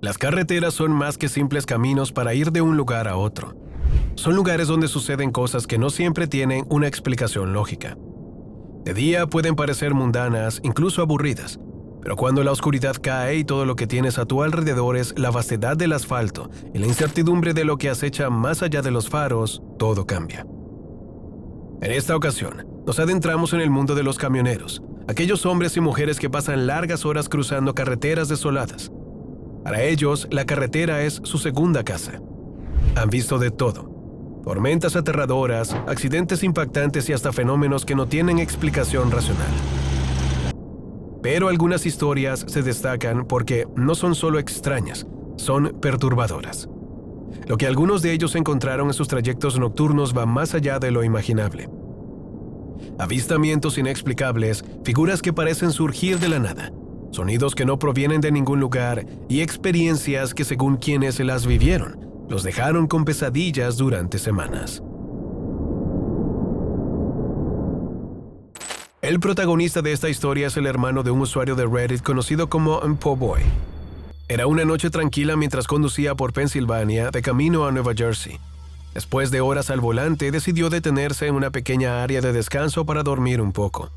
Las carreteras son más que simples caminos para ir de un lugar a otro. Son lugares donde suceden cosas que no siempre tienen una explicación lógica. De día pueden parecer mundanas, incluso aburridas, pero cuando la oscuridad cae y todo lo que tienes a tu alrededor es la vastedad del asfalto y la incertidumbre de lo que acecha más allá de los faros, todo cambia. En esta ocasión, nos adentramos en el mundo de los camioneros, aquellos hombres y mujeres que pasan largas horas cruzando carreteras desoladas. Para ellos, la carretera es su segunda casa. Han visto de todo: tormentas aterradoras, accidentes impactantes y hasta fenómenos que no tienen explicación racional. Pero algunas historias se destacan porque no son solo extrañas, son perturbadoras. Lo que algunos de ellos encontraron en sus trayectos nocturnos va más allá de lo imaginable. Avistamientos inexplicables, figuras que parecen surgir de la nada, sonidos que no provienen de ningún lugar y experiencias que, según quienes las vivieron, los dejaron con pesadillas durante semanas. El protagonista de esta historia es el hermano de un usuario de Reddit conocido como Po Boy. Era una noche tranquila mientras conducía por Pensilvania de camino a Nueva Jersey. Después de horas al volante, decidió detenerse en una pequeña área de descanso para dormir un poco.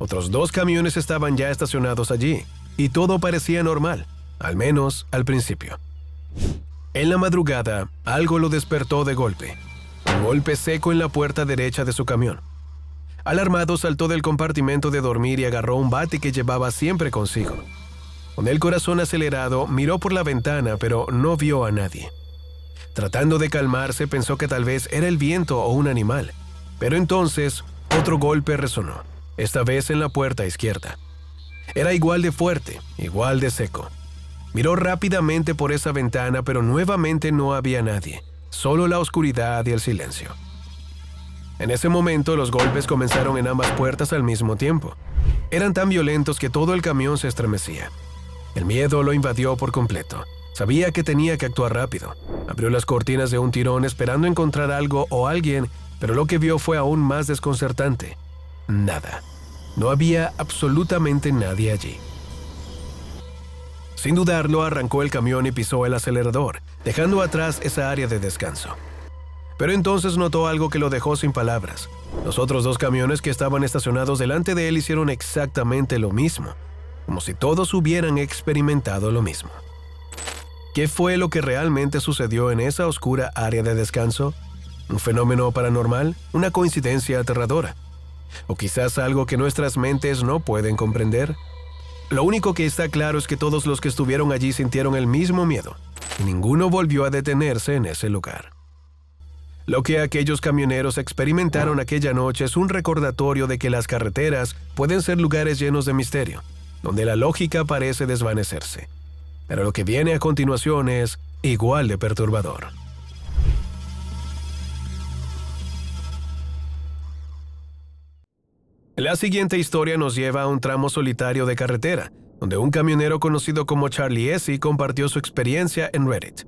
Otros 2 camiones estaban ya estacionados allí, y todo parecía normal, al menos al principio. En la madrugada, algo lo despertó de golpe. Un golpe seco en la puerta derecha de su camión. Alarmado, saltó del compartimento de dormir y agarró un bate que llevaba siempre consigo. Con el corazón acelerado, miró por la ventana, pero no vio a nadie. Tratando de calmarse, pensó que tal vez era el viento o un animal. Pero entonces, otro golpe resonó, esta vez en la puerta izquierda. Era igual de fuerte, igual de seco. Miró rápidamente por esa ventana, pero nuevamente no había nadie, solo la oscuridad y el silencio. En ese momento, los golpes comenzaron en ambas puertas al mismo tiempo. Eran tan violentos que todo el camión se estremecía. El miedo lo invadió por completo. Sabía que tenía que actuar rápido. Abrió las cortinas de un tirón esperando encontrar algo o alguien, pero lo que vio fue aún más desconcertante. Nada. No había absolutamente nadie allí. Sin dudarlo, arrancó el camión y pisó el acelerador, dejando atrás esa área de descanso. Pero entonces notó algo que lo dejó sin palabras. Los otros 2 camiones que estaban estacionados delante de él hicieron exactamente lo mismo, como si todos hubieran experimentado lo mismo. ¿Qué fue lo que realmente sucedió en esa oscura área de descanso? ¿Un fenómeno paranormal? ¿Una coincidencia aterradora? ¿O quizás algo que nuestras mentes no pueden comprender? Lo único que está claro es que todos los que estuvieron allí sintieron el mismo miedo, y ninguno volvió a detenerse en ese lugar. Lo que aquellos camioneros experimentaron aquella noche es un recordatorio de que las carreteras pueden ser lugares llenos de misterio, donde la lógica parece desvanecerse. Pero lo que viene a continuación es igual de perturbador. La siguiente historia nos lleva a un tramo solitario de carretera, donde un camionero conocido como Charlie S. compartió su experiencia en Reddit.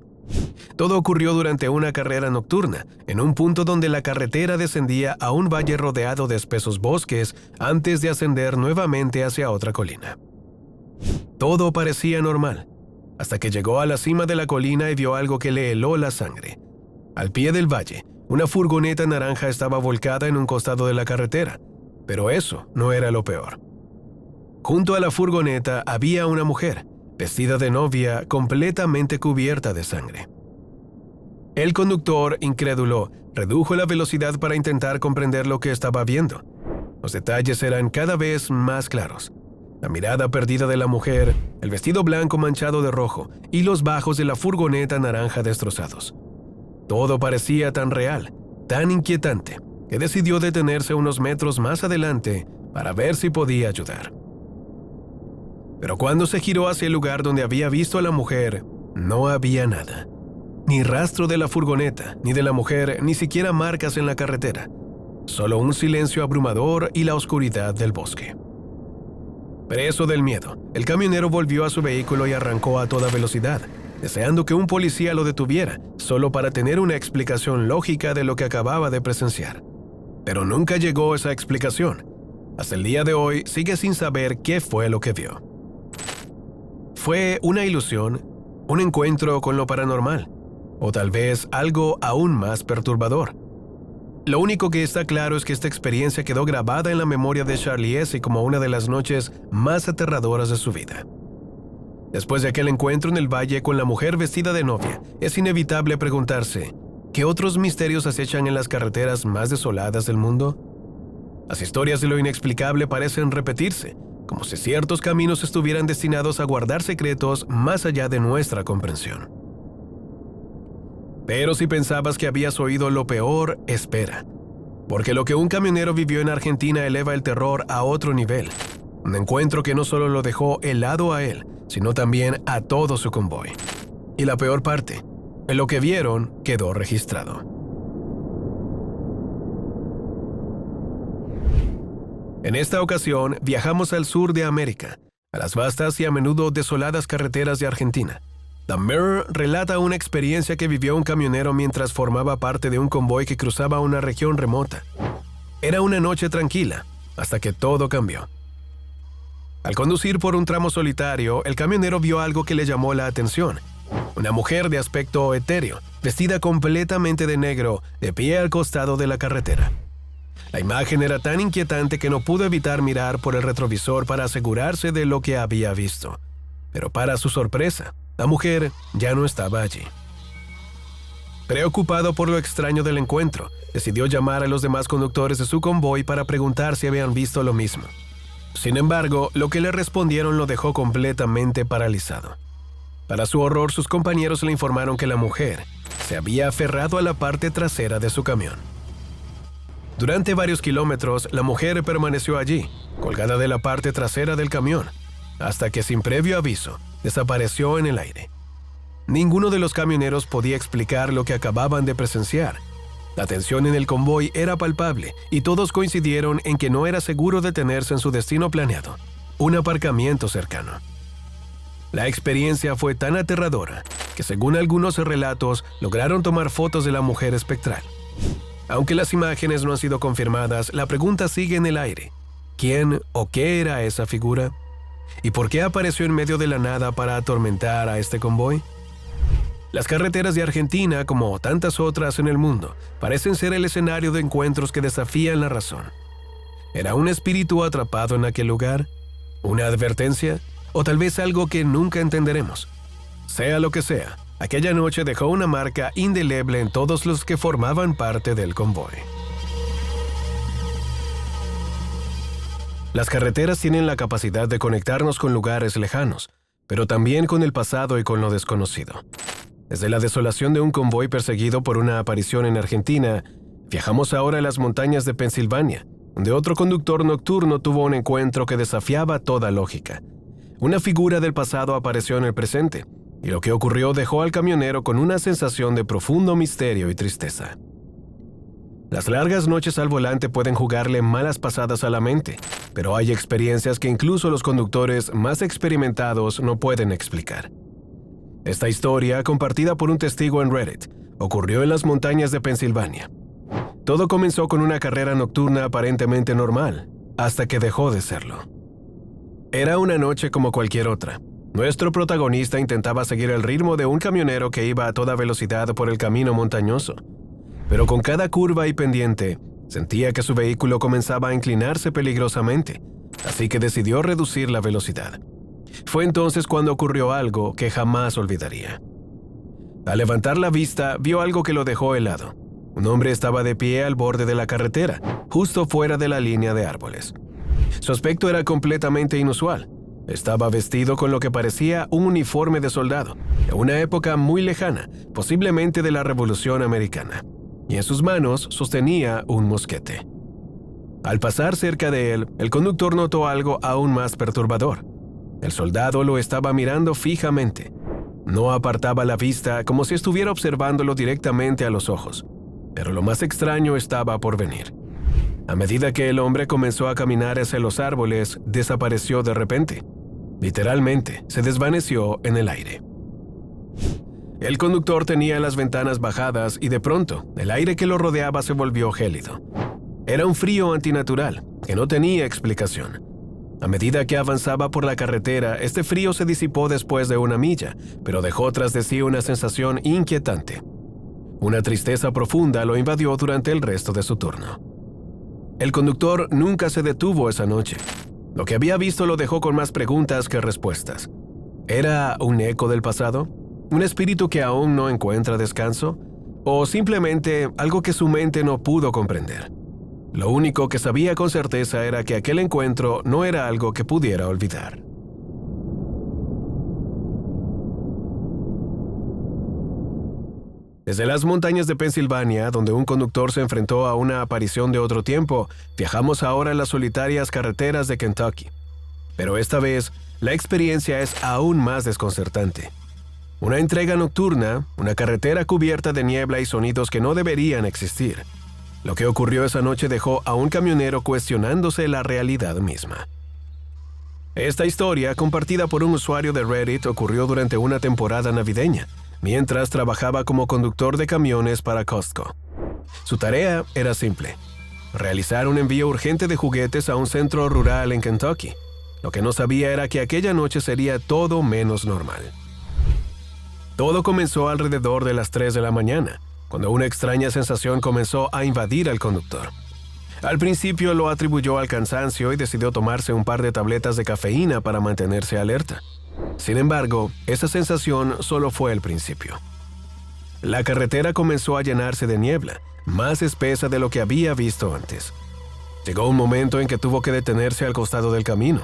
Todo ocurrió durante una carrera nocturna, en un punto donde la carretera descendía a un valle rodeado de espesos bosques antes de ascender nuevamente hacia otra colina. Todo parecía normal, hasta que llegó a la cima de la colina y vio algo que le heló la sangre. Al pie del valle, una furgoneta naranja estaba volcada en un costado de la carretera, pero eso no era lo peor. Junto a la furgoneta había una mujer, vestida de novia, completamente cubierta de sangre. El conductor, incrédulo, redujo la velocidad para intentar comprender lo que estaba viendo. Los detalles eran cada vez más claros. La mirada perdida de la mujer, el vestido blanco manchado de rojo y los bajos de la furgoneta naranja destrozados. Todo parecía tan real, tan inquietante, que decidió detenerse unos metros más adelante para ver si podía ayudar. Pero cuando se giró hacia el lugar donde había visto a la mujer, no había nada. Ni rastro de la furgoneta, ni de la mujer, ni siquiera marcas en la carretera. Solo un silencio abrumador y la oscuridad del bosque. Preso del miedo, el camionero volvió a su vehículo y arrancó a toda velocidad, deseando que un policía lo detuviera, solo para tener una explicación lógica de lo que acababa de presenciar. Pero nunca llegó esa explicación. Hasta el día de hoy sigue sin saber qué fue lo que vio. ¿Fue una ilusión? un encuentro con lo paranormal, o tal vez algo aún más perturbador. Lo único que está claro es que esta experiencia quedó grabada en la memoria de Charlie Hesse como una de las noches más aterradoras de su vida. Después de aquel encuentro en el valle con la mujer vestida de novia, es inevitable preguntarse, ¿qué otros misterios acechan en las carreteras más desoladas del mundo? Las historias de lo inexplicable parecen repetirse, como si ciertos caminos estuvieran destinados a guardar secretos más allá de nuestra comprensión. Pero si pensabas que habías oído lo peor, espera, porque lo que un camionero vivió en Argentina eleva el terror a otro nivel. Un encuentro que no solo lo dejó helado a él, sino también a todo su convoy. Y la peor parte, en lo que vieron quedó registrado. En esta ocasión, viajamos al sur de América, a las vastas y a menudo desoladas carreteras de Argentina. The Mirror relata una experiencia que vivió un camionero mientras formaba parte de un convoy que cruzaba una región remota. Era una noche tranquila, hasta que todo cambió. Al conducir por un tramo solitario, el camionero vio algo que le llamó la atención. Una mujer de aspecto etéreo, vestida completamente de negro, de pie al costado de la carretera. La imagen era tan inquietante que no pudo evitar mirar por el retrovisor para asegurarse de lo que había visto. Pero para su sorpresa, la mujer ya no estaba allí. Preocupado por lo extraño del encuentro, decidió llamar a los demás conductores de su convoy para preguntar si habían visto lo mismo. Sin embargo, lo que le respondieron lo dejó completamente paralizado. Para su horror, sus compañeros le informaron que la mujer se había aferrado a la parte trasera de su camión. Durante varios kilómetros, la mujer permaneció allí, colgada de la parte trasera del camión, hasta que sin previo aviso, desapareció en el aire. Ninguno de los camioneros podía explicar lo que acababan de presenciar. La tensión en el convoy era palpable y todos coincidieron en que no era seguro detenerse en su destino planeado, un aparcamiento cercano. La experiencia fue tan aterradora que, según algunos relatos, lograron tomar fotos de la mujer espectral. Aunque las imágenes no han sido confirmadas, la pregunta sigue en el aire. ¿Quién o qué era esa figura? ¿Y por qué apareció en medio de la nada para atormentar a este convoy? Las carreteras de Argentina, como tantas otras en el mundo, parecen ser el escenario de encuentros que desafían la razón. ¿Era un espíritu atrapado en aquel lugar? ¿Una advertencia? ¿O tal vez algo que nunca entenderemos? Sea lo que sea, aquella noche dejó una marca indeleble en todos los que formaban parte del convoy. Las carreteras tienen la capacidad de conectarnos con lugares lejanos, pero también con el pasado y con lo desconocido. Desde la desolación de un convoy perseguido por una aparición en Argentina, viajamos ahora a las montañas de Pensilvania, donde otro conductor nocturno tuvo un encuentro que desafiaba toda lógica. Una figura del pasado apareció en el presente, y lo que ocurrió dejó al camionero con una sensación de profundo misterio y tristeza. Las largas noches al volante pueden jugarle malas pasadas a la mente, pero hay experiencias que incluso los conductores más experimentados no pueden explicar. Esta historia, compartida por un testigo en Reddit, ocurrió en las montañas de Pensilvania. Todo comenzó con una carrera nocturna aparentemente normal, hasta que dejó de serlo. Era una noche como cualquier otra. Nuestro protagonista intentaba seguir el ritmo de un camionero que iba a toda velocidad por el camino montañoso. Pero con cada curva y pendiente, sentía que su vehículo comenzaba a inclinarse peligrosamente, así que decidió reducir la velocidad. Fue entonces cuando ocurrió algo que jamás olvidaría. Al levantar la vista, vio algo que lo dejó helado. Un hombre estaba de pie al borde de la carretera, justo fuera de la línea de árboles. Su aspecto era completamente inusual. Estaba vestido con lo que parecía un uniforme de soldado, de una época muy lejana, posiblemente de la Revolución Americana, y en sus manos sostenía un mosquete. Al pasar cerca de él, el conductor notó algo aún más perturbador. El soldado lo estaba mirando fijamente. No apartaba la vista como si estuviera observándolo directamente a los ojos. Pero lo más extraño estaba por venir. A medida que el hombre comenzó a caminar hacia los árboles, desapareció de repente. Literalmente, se desvaneció en el aire. El conductor tenía las ventanas bajadas y de pronto, el aire que lo rodeaba se volvió gélido. Era un frío antinatural, que no tenía explicación. A medida que avanzaba por la carretera, este frío se disipó después de una milla, pero dejó tras de sí una sensación inquietante. Una tristeza profunda lo invadió durante el resto de su turno. El conductor nunca se detuvo esa noche. Lo que había visto lo dejó con más preguntas que respuestas. ¿Era un eco del pasado? ¿Un espíritu que aún no encuentra descanso? ¿O simplemente algo que su mente no pudo comprender? Lo único que sabía con certeza era que aquel encuentro no era algo que pudiera olvidar. Desde las montañas de Pensilvania, donde un conductor se enfrentó a una aparición de otro tiempo, viajamos ahora a las solitarias carreteras de Kentucky. Pero esta vez, la experiencia es aún más desconcertante. Una entrega nocturna, una carretera cubierta de niebla y sonidos que no deberían existir. Lo que ocurrió esa noche dejó a un camionero cuestionándose la realidad misma. Esta historia, compartida por un usuario de Reddit, ocurrió durante una temporada navideña, mientras trabajaba como conductor de camiones para Costco. Su tarea era simple: realizar un envío urgente de juguetes a un centro rural en Kentucky. Lo que no sabía era que aquella noche sería todo menos normal. Todo comenzó alrededor de las 3 de la mañana, cuando una extraña sensación comenzó a invadir al conductor. Al principio lo atribuyó al cansancio y decidió tomarse un par de tabletas de cafeína para mantenerse alerta. Sin embargo, esa sensación solo fue el principio. La carretera comenzó a llenarse de niebla, más espesa de lo que había visto antes. Llegó un momento en que tuvo que detenerse al costado del camino.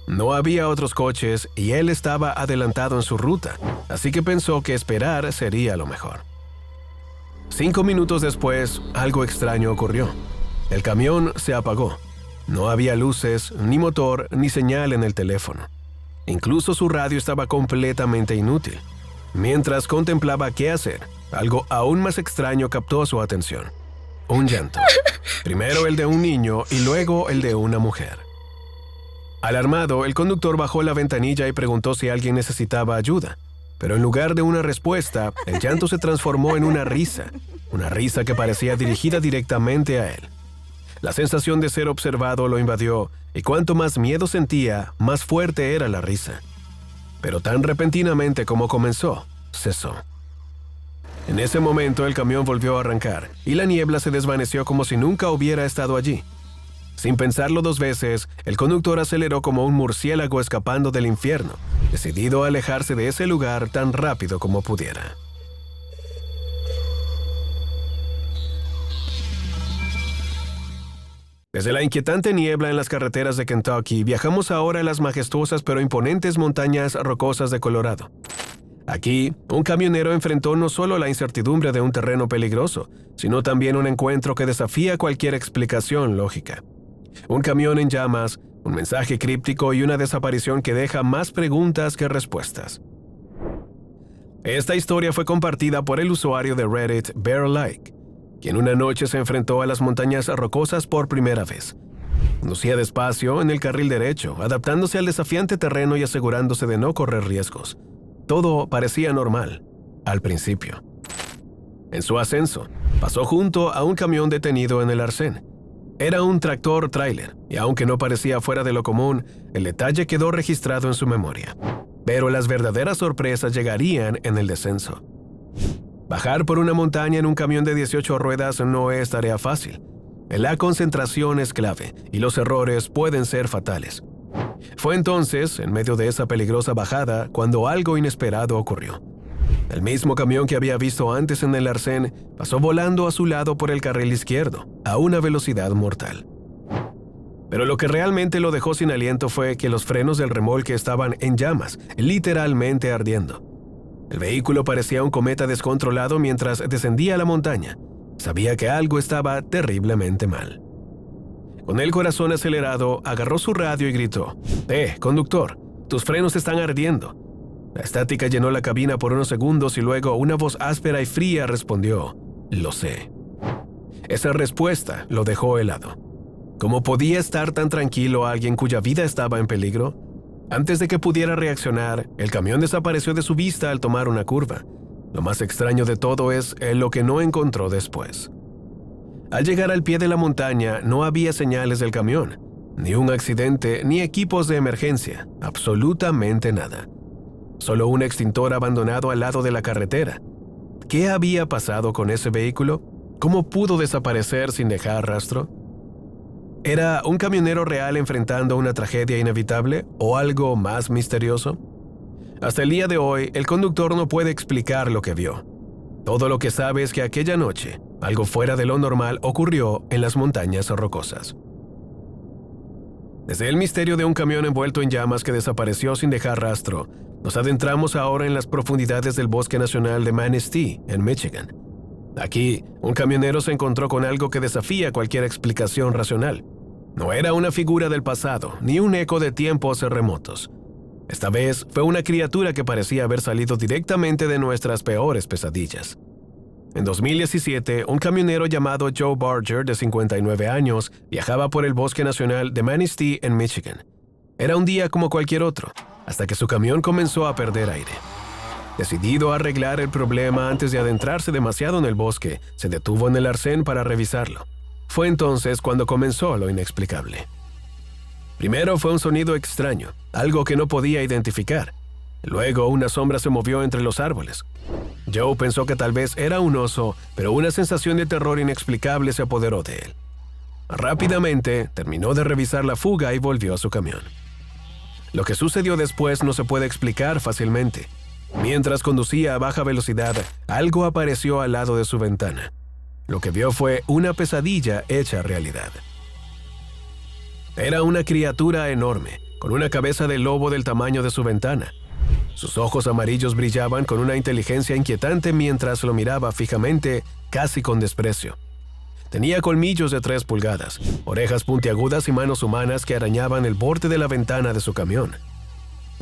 No había otros coches y él estaba adelantado en su ruta, así que pensó que esperar sería lo mejor. 5 minutos después, algo extraño ocurrió. El camión se apagó. No había luces, ni motor, ni señal en el teléfono. Incluso su radio estaba completamente inútil. Mientras contemplaba qué hacer, algo aún más extraño captó su atención. Un llanto. Primero el de un niño y luego el de una mujer. Alarmado, el conductor bajó la ventanilla y preguntó si alguien necesitaba ayuda. Pero en lugar de una respuesta, el llanto se transformó en una risa que parecía dirigida directamente a él. La sensación de ser observado lo invadió, y cuanto más miedo sentía, más fuerte era la risa. Pero tan repentinamente como comenzó, cesó. En ese momento el camión volvió a arrancar, y la niebla se desvaneció como si nunca hubiera estado allí. Sin pensarlo 2 veces, el conductor aceleró como un murciélago escapando del infierno, decidido a alejarse de ese lugar tan rápido como pudiera. Desde la inquietante niebla en las carreteras de Kentucky, viajamos ahora a las majestuosas pero imponentes montañas rocosas de Colorado. Aquí, un camionero enfrentó no solo la incertidumbre de un terreno peligroso, sino también un encuentro que desafía cualquier explicación lógica. Un camión en llamas, un mensaje críptico y una desaparición que deja más preguntas que respuestas. Esta historia fue compartida por el usuario de Reddit Bear Like, quien una noche se enfrentó a las montañas rocosas por primera vez. Conducía despacio en el carril derecho, adaptándose al desafiante terreno y asegurándose de no correr riesgos. Todo parecía normal, al principio. En su ascenso, pasó junto a un camión detenido en el arcén. Era un tractor-tráiler, y aunque no parecía fuera de lo común, el detalle quedó registrado en su memoria. Pero las verdaderas sorpresas llegarían en el descenso. Bajar por una montaña en un camión de 18 ruedas no es tarea fácil. La concentración es clave, y los errores pueden ser fatales. Fue entonces, en medio de esa peligrosa bajada, cuando algo inesperado ocurrió. El mismo camión que había visto antes en el arcén pasó volando a su lado por el carril izquierdo, a una velocidad mortal. Pero lo que realmente lo dejó sin aliento fue que los frenos del remolque estaban en llamas, literalmente ardiendo. El vehículo parecía un cometa descontrolado mientras descendía la montaña. Sabía que algo estaba terriblemente mal. Con el corazón acelerado, agarró su radio y gritó: conductor, tus frenos están ardiendo. La estática llenó la cabina por unos segundos y luego una voz áspera y fría respondió: lo sé. Esa respuesta lo dejó helado. ¿Cómo podía estar tan tranquilo alguien cuya vida estaba en peligro? Antes de que pudiera reaccionar, el camión desapareció de su vista al tomar una curva. Lo más extraño de todo es lo que no encontró después. Al llegar al pie de la montaña, no había señales del camión. Ni un accidente, ni equipos de emergencia, absolutamente nada. Solo un extintor abandonado al lado de la carretera. ¿Qué había pasado con ese vehículo? ¿Cómo pudo desaparecer sin dejar rastro? ¿Era un camionero real enfrentando una tragedia inevitable o algo más misterioso? Hasta el día de hoy, el conductor no puede explicar lo que vio. Todo lo que sabe es que aquella noche, algo fuera de lo normal ocurrió en las montañas rocosas. Desde el misterio de un camión envuelto en llamas que desapareció sin dejar rastro, nos adentramos ahora en las profundidades del Bosque Nacional de Manistee, en Michigan. Aquí, un camionero se encontró con algo que desafía cualquier explicación racional. No era una figura del pasado, ni un eco de tiempos remotos. Esta vez fue una criatura que parecía haber salido directamente de nuestras peores pesadillas. En 2017, un camionero llamado Joe Barger, de 59 años, viajaba por el Bosque Nacional de Manistee, en Michigan. Era un día como cualquier otro, hasta que su camión comenzó a perder aire. Decidido a arreglar el problema antes de adentrarse demasiado en el bosque, se detuvo en el arcén para revisarlo. Fue entonces cuando comenzó lo inexplicable. Primero fue un sonido extraño, algo que no podía identificar. Luego una sombra se movió entre los árboles. Joe pensó que tal vez era un oso, pero una sensación de terror inexplicable se apoderó de él. Rápidamente terminó de revisar la fuga y volvió a su camión. Lo que sucedió después no se puede explicar fácilmente. Mientras conducía a baja velocidad, algo apareció al lado de su ventana. Lo que vio fue una pesadilla hecha realidad. Era una criatura enorme, con una cabeza de lobo del tamaño de su ventana. Sus ojos amarillos brillaban con una inteligencia inquietante mientras lo miraba fijamente, casi con desprecio. Tenía colmillos de 3 pulgadas, orejas puntiagudas y manos humanas que arañaban el borde de la ventana de su camión.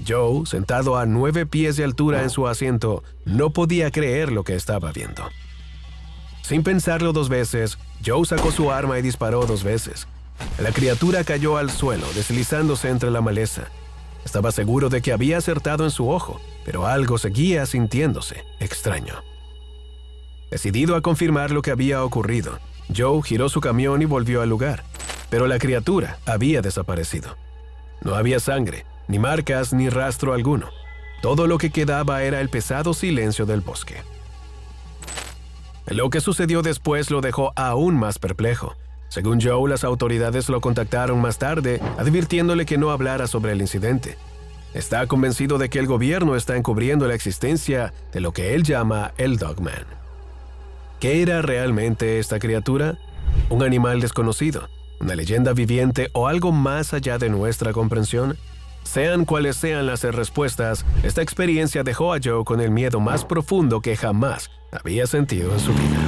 Joe, sentado a 9 pies de altura en su asiento, no podía creer lo que estaba viendo. Sin pensarlo 2 veces, Joe sacó su arma y disparó 2 veces. La criatura cayó al suelo, deslizándose entre la maleza. Estaba seguro de que había acertado en su ojo, pero algo seguía sintiéndose extraño. Decidido a confirmar lo que había ocurrido, Joe giró su camión y volvió al lugar, pero la criatura había desaparecido. No había sangre, ni marcas, ni rastro alguno. Todo lo que quedaba era el pesado silencio del bosque. Lo que sucedió después lo dejó aún más perplejo. Según Joe, las autoridades lo contactaron más tarde, advirtiéndole que no hablara sobre el incidente. Está convencido de que el gobierno está encubriendo la existencia de lo que él llama el Dogman. ¿Qué era realmente esta criatura? ¿Un animal desconocido? ¿Una leyenda viviente o algo más allá de nuestra comprensión? Sean cuales sean las respuestas, esta experiencia dejó a Joe con el miedo más profundo que jamás había sentido en su vida.